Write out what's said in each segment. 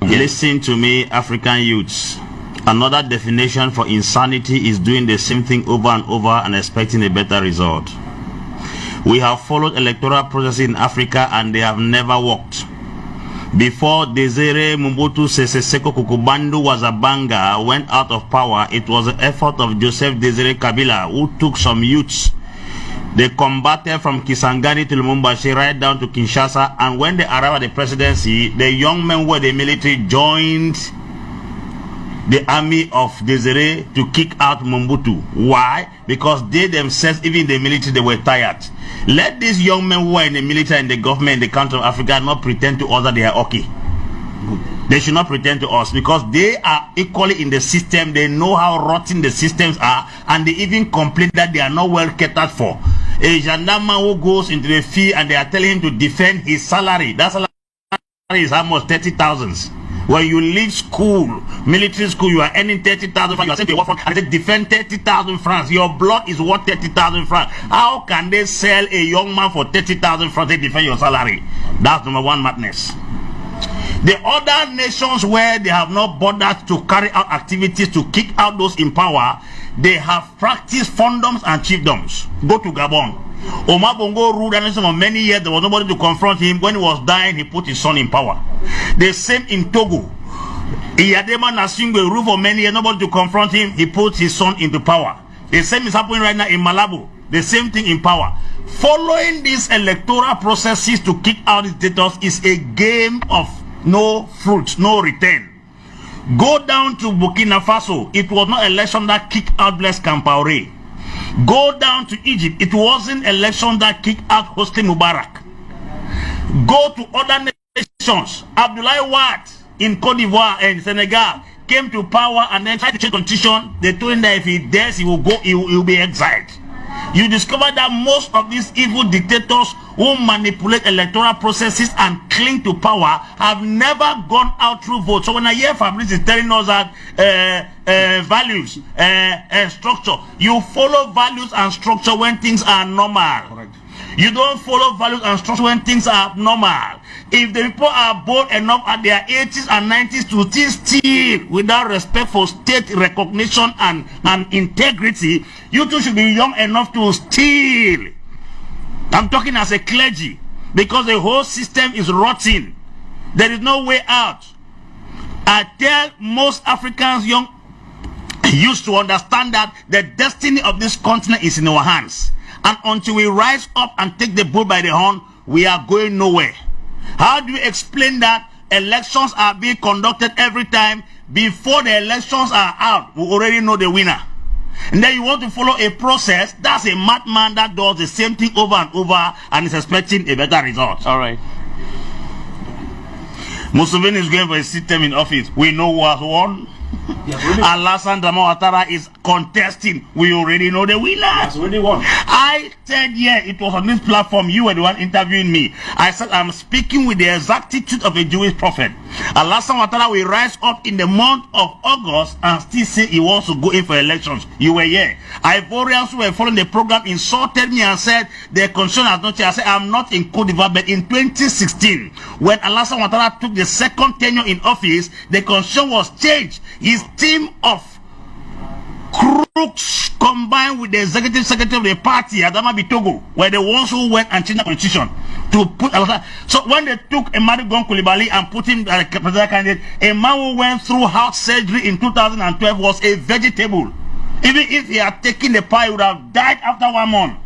Listen to me, African youths. Another definition for insanity is doing the same thing over and over and expecting a better result. We have followed electoral processes in Africa and they have never worked. Before Desire Mobutu Sese Seko Kukubandu was a banger, went out of power, it was the effort of Joseph Desire Kabila who took some youths. They combated from Kisangani to Lumumbashi right down to Kinshasa, and when they arrived at the presidency, the young men were the military joined the army of Desire to kick out Mobutu. Why? Because they themselves, even in the military, they were tired. Let these young men who are in the military and the government in the country of Africa not pretend to us that they are okay. They should not pretend to us, because they are equally in the system. They know how rotten the systems are, and they even complain that they are not well catered for. A gendarme who goes into the field and they are telling him to defend his salary. That salary is almost 30,000. When you leave school, military school, you are earning 30,000 francs. You are saying to work for, and they defend 30,000 francs. Your blood is worth 30,000 francs. How can they sell a young man for 30,000 francs? They defend your salary. That's number one madness. The other nations where they have not bothered to carry out activities to kick out those in power, they have practiced fondoms and chiefdoms. Go to Gabon. Omar Bongo ruled a nation for many years. There was nobody to confront him. When he was dying, he put his son in power. The same in Togo. Iyadema Nasingwe ruled for many years. Nobody to confront him. He put his son into power. The same is happening right now in Malabo. The same thing in power. Following these electoral processes to kick out the dictators is a game of no fruit, no return. Go down to Burkina Faso. It was not election that kicked out Blaise Compaoré. Go down to Egypt. It wasn't election that kicked out Hosni Mubarak. Go to other nations. Abdoulaye Wade in Cote d'Ivoire and Senegal came to power and then tried to change constitution. They told him that if he dares, he will go. He will be exiled. You discover that most of these evil dictators who manipulate electoral processes and cling to power have never gone out through votes. So when I hear Fabrice is telling us that values and structure, you follow values and structure when things are normal. Correct. You don't follow values and structure when things are normal. If the people are bold enough at their 80s and 90s to steal without respect for state recognition and integrity, you too should be young enough to steal. I'm talking as a clergy, because the whole system is rotten. There is no way out. I tell most Africans young used to understand that the destiny of this continent is in our hands. And until we rise up and take the bull by the horn, we are going nowhere. How do you explain that elections are being conducted every time? Before the elections are out, we already know the winner. And then you want to follow a process? That's a madman that does the same thing over and over and is expecting a better result. All right. Museveni is going for a sit term in office. We know who has won. Alassane Ouattara is contesting. We already know the winner. Has already won. I said, yeah, it was on this platform. You were the one interviewing me. I said, I'm speaking with the exactitude of a Jewish prophet. Alassane Ouattara will rise up in the month of August and still say he wants to go in for elections. You were here. Ivorians who were following the program insulted me and said their concern has not changed. I said, I'm not in Cote d'Ivoire, but in 2016, when Alassane Ouattara took the second tenure in office, the concern was changed. His team of crooks combined with the executive secretary of the party, Adama Bitogo, were the ones who went and changed the constitution to put Alassane. So when they took Emmanuel Koulibaly and put him as a presidential candidate, a man who went through heart surgery in 2012 was a vegetable. Even if he had taken the power, he would have died after 1 month.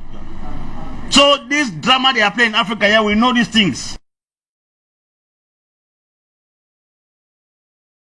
So this drama they are playing in Africa, yeah, we know these things.